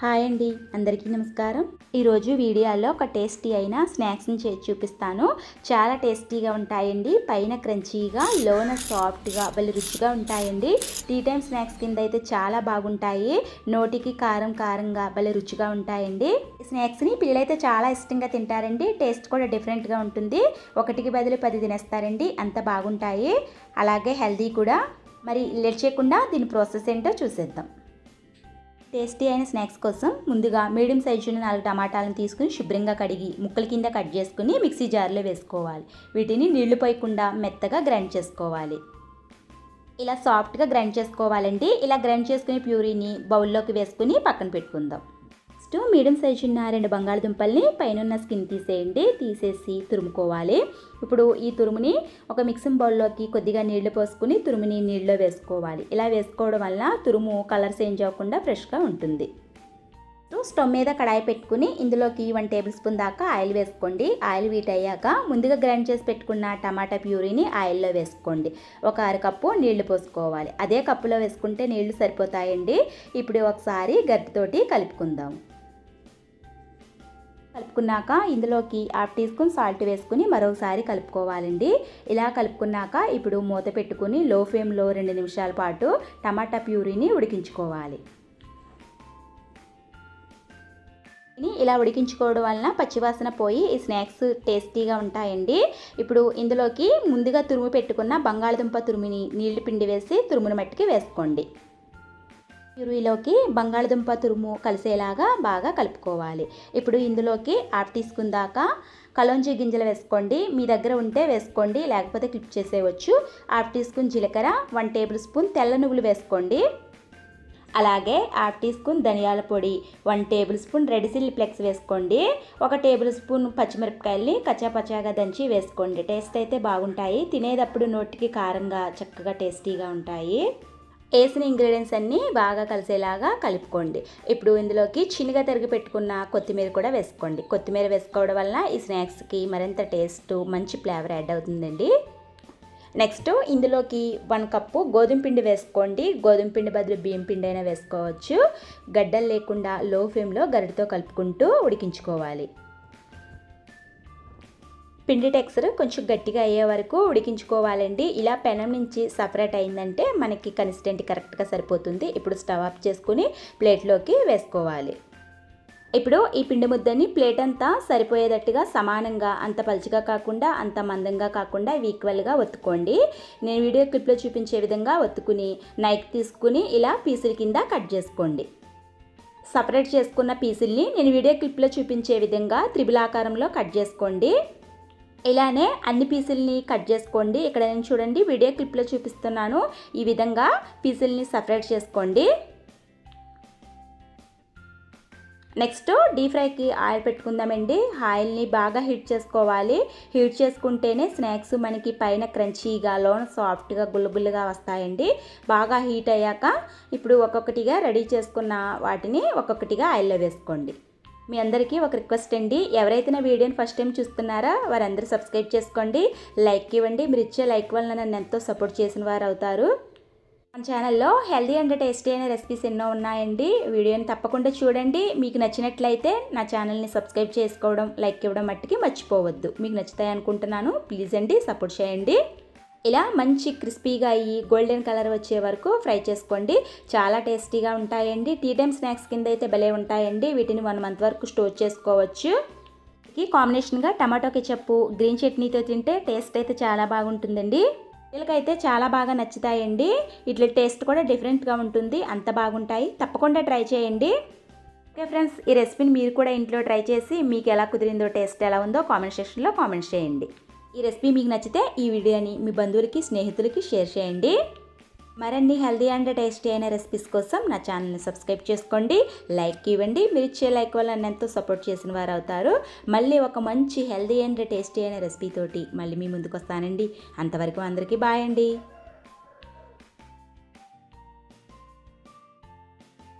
Hi అండి, అందరికీ నమస్కారం. ఈరోజు వీడియోలో ఒక టేస్టీ అయిన స్నాక్స్ని చేసి చూపిస్తాను. చాలా టేస్టీగా ఉంటాయండి. పైన క్రంచీగా, లోన సాఫ్ట్గా, భలే రుచిగా ఉంటాయండి. టీ టైం స్నాక్స్ కింద అయితే చాలా బాగుంటాయి. నోటికి కారం కారంగా భలే రుచిగా ఉంటాయండి. ఈ స్నాక్స్ని పిల్లలైతే చాలా ఇష్టంగా తింటారండి. టేస్ట్ కూడా డిఫరెంట్గా ఉంటుంది. ఒకటికి బదులు 10 తినేస్తారండి, అంత బాగుంటాయి. అలాగే హెల్దీ కూడా. మరి లేట్ చేయకుండా దీని ప్రాసెస్ ఏంటో చూసేద్దాం. టేస్టీ అయిన స్నాక్స్ కోసం ముందుగా మీడియం సైజులో 4 టమాటాలను తీసుకుని శుభ్రంగా కడిగి ముక్కల కింద కట్ చేసుకుని మిక్సీ జార్లో వేసుకోవాలి. వీటిని నీళ్లు పోయకుండా మెత్తగా గ్రైండ్ చేసుకోవాలి. ఇలా సాఫ్ట్గా గ్రైండ్ చేసుకోవాలండి. ఇలా గ్రైండ్ చేసుకుని ప్యూరీని బౌల్లోకి వేసుకుని పక్కన పెట్టుకుందాం. నెక్స్ట్ మీడియం సైజు ఉన్న 2 బంగాళదుంపల్ని పైన స్కిన్ తీసేయండి. తీసేసి తురుముకోవాలి. ఇప్పుడు ఈ తురుముని ఒక మిక్సింగ్ బౌల్లోకి కొద్దిగా నీళ్లు పోసుకుని తురుముని నీళ్ళలో వేసుకోవాలి. ఇలా వేసుకోవడం వల్ల తురుము కలర్ చేంజ్ అవ్వకుండా ఫ్రెష్గా ఉంటుంది. స్టవ్ మీద కడాయి పెట్టుకుని ఇందులోకి 1 టేబుల్ స్పూన్ దాకా ఆయిల్ వేసుకోండి. ఆయిల్ వీట్ అయ్యాక ముందుగా గ్రైండ్ చేసి పెట్టుకున్న టమాటా ప్యూరీని ఆయిల్లో వేసుకోండి. ఒక 1/2 కప్పు నీళ్లు పోసుకోవాలి. అదే కప్పులో వేసుకుంటే నీళ్లు సరిపోతాయండి. ఇప్పుడు ఒకసారి గరిటెతోటి కలుపుకుందాం. కలుపుకున్నాక ఇందులోకి 1/2 టీ స్పూన్ సాల్ట్ వేసుకుని మరోసారి కలుపుకోవాలండి. ఇలా కలుపుకున్నాక ఇప్పుడు మూత పెట్టుకుని లో ఫ్లేమ్లో 2 నిమిషాల పాటు టమాటా ప్యూరీని ఉడికించుకోవాలి. ఇలా ఉడికించుకోవడం వలన పచ్చివాసన పోయి ఈ స్నాక్స్ టేస్టీగా ఉంటాయండి. ఇప్పుడు ఇందులోకి ముందుగా తురుము పెట్టుకున్న బంగాళదుంప తురుముని నీళ్లు పిండి వేసి తురుమును మట్టికి వేసుకోండి. ప్యూరీలోకి బంగాళదుంప తురుము కలిసేలాగా బాగా కలుపుకోవాలి. ఇప్పుడు ఇందులోకి 1/2 టీ స్పూన్ దాకా కలోంజీ గింజలు వేసుకోండి. మీ దగ్గర ఉంటే వేసుకోండి, లేకపోతే క్లిప్ చేసేయవచ్చు. 1/2 టీ స్పూన్ జీలకర్ర, 1 టేబుల్ స్పూన్ తెల్ల నువ్వులు వేసుకోండి. అలాగే 1/2 టీ స్పూన్ ధనియాల పొడి, 1 table spoon red chilli flakes వేసుకోండి. 1 టేబుల్ స్పూన్ పచ్చిమిరపకాయల్ని కచ్చాపచ్చాగా దంచి వేసుకోండి. టేస్ట్ అయితే బాగుంటాయి. తినేటప్పుడు నోటికి కారంగా చక్కగా టేస్టీగా ఉంటాయి. వేసిన ఇంగ్రీడియంట్స్ అన్నీ బాగా కలిసేలాగా కలుపుకోండి. ఇప్పుడు ఇందులోకి చిన్నగా తరిగి పెట్టుకున్న కొత్తిమీర కూడా వేసుకోండి. కొత్తిమీర వేసుకోవడం వల్ల ఈ స్నాక్స్కి మరింత టేస్ట్, మంచి ఫ్లేవర్ యాడ్ అవుతుందండి. నెక్స్ట్ ఇందులోకి 1 కప్పు గోధుమ పిండి వేసుకోండి. గోధుమ పిండి బదులు బియ్యం పిండి అయినా వేసుకోవచ్చు. గడ్డలు లేకుండా లో ఫ్లేమ్లో గరిటెతో కలుపుకుంటూ ఉడికించుకోవాలి. పిండి టెక్స్చర్ కొంచెం గట్టిగా అయ్యే వరకు ఉడికించుకోవాలండి. ఇలా పెనం నుంచి సపరేట్ అయిందంటే మనకి కన్సిస్టెంట్ కరెక్ట్గా సరిపోతుంది. ఇప్పుడు స్టవ్ ఆఫ్ చేసుకుని ప్లేట్లోకి వేసుకోవాలి. ఇప్పుడు ఈ పిండి ముద్దని ప్లేట్ అంతా సరిపోయేటట్టుగా సమానంగా, అంత పలుచగా కాకుండా అంత మందంగా కాకుండా ఈక్వల్గా ఒత్తుకోండి. నేను వీడియో క్లిప్లో చూపించే విధంగా ఒత్తుకుని నైఫ్ తీసుకుని ఇలా పీసుల కింద కట్ చేసుకోండి. సపరేట్ చేసుకున్న పీసుల్ని నేను వీడియో క్లిప్లో చూపించే విధంగా త్రిబుల్ ఆకారంలో కట్ చేసుకోండి. ఇలానే అన్ని పీసుల్ని కట్ చేసుకోండి. ఇక్కడ నేను చూడండి వీడియో క్లిప్లో చూపిస్తున్నాను. ఈ విధంగా పీసుల్ని సపరేట్ చేసుకోండి. నెక్స్ట్ డీప్ ఫ్రైకి ఆయిల్ పెట్టుకుందామండి. ఆయిల్ని బాగా హీట్ చేసుకోవాలి. హీట్ చేసుకుంటేనే స్నాక్స్ మనకి పైన క్రంచీగా, లోన సాఫ్ట్గా, గుల్లగుల్లగా వస్తాయండి. బాగా హీట్ అయ్యాక ఇప్పుడు ఒక్కొక్కటిగా రెడీ చేసుకున్న వాటిని ఒక్కొక్కటిగా ఆయిల్లో వేసుకోండి. మీ అందరికీ ఒక రిక్వెస్ట్ అండి, ఎవరైతే నా వీడియోని ఫస్ట్ టైం చూస్తున్నారో వారందరూ సబ్స్క్రైబ్ చేసుకోండి, లైక్ ఇవ్వండి. మీరు ఇచ్చే లైక్ వల్ల నన్ను ఎంతో సపోర్ట్ చేసిన వారు అవుతారు. మన ఛానల్లో హెల్దీ అండ్ టేస్టీ అయిన రెసిపీస్ ఎన్నో ఉన్నాయండి. వీడియోని తప్పకుండా చూడండి. మీకు నచ్చినట్లయితే నా ఛానల్ని సబ్స్క్రైబ్ చేసుకోవడం, లైక్ ఇవ్వడం మట్టికి మర్చిపోవద్దు. మీకు నచ్చుతాయి అనుకుంటున్నాను. ప్లీజ్ అండి, సపోర్ట్ చేయండి. ఇలా మంచి క్రిస్పీగా అయ్యి గోల్డెన్ కలర్ వచ్చే వరకు ఫ్రై చేసుకోండి. చాలా టేస్టీగా ఉంటాయండి. టీ టైమ్ స్నాక్స్ కింద అయితే భలే ఉంటాయండి. వీటిని 1 మంత్ వరకు స్టోర్ చేసుకోవచ్చు. ఈ కాంబినేషన్గా టమాటో కెచప్, గ్రీన్ చట్నీతో తింటే టేస్ట్ అయితే చాలా బాగుంటుందండి. వీళ్ళకైతే చాలా బాగా నచ్చుతాయండి. ఇట్లా టేస్ట్ కూడా డిఫరెంట్గా ఉంటుంది. అంత బాగుంటాయి. తప్పకుండా ట్రై చేయండి. ఓకే ఫ్రెండ్స్, ఈ రెసిపీని మీరు కూడా ఇంట్లో ట్రై చేసి మీకు ఎలా కుదిరిందో, టేస్ట్ ఎలా ఉందో కామెంట్ సెక్షన్లో కామెంట్ చేయండి. ఈ రెసిపీ మీకు నచ్చితే ఈ వీడియోని మీ బంధువులకి, స్నేహితులకి షేర్ చేయండి. మరిన్ని హెల్దీ అండ్ టేస్టీ అయిన రెసిపీస్ కోసం నా ఛానల్ని సబ్స్క్రైబ్ చేసుకోండి, లైక్ ఇవ్వండి. మీరు ఇచ్చే లైక్ వల్ల నన్ను ఎంతో సపోర్ట్ చేసిన వారు అవుతారు. మళ్ళీ ఒక మంచి హెల్దీ అండ్ టేస్టీ అయిన రెసిపీ తోటి మళ్ళీ మీ ముందుకు వస్తానండి. అంతవరకు అందరికీ బాయ్ అండి.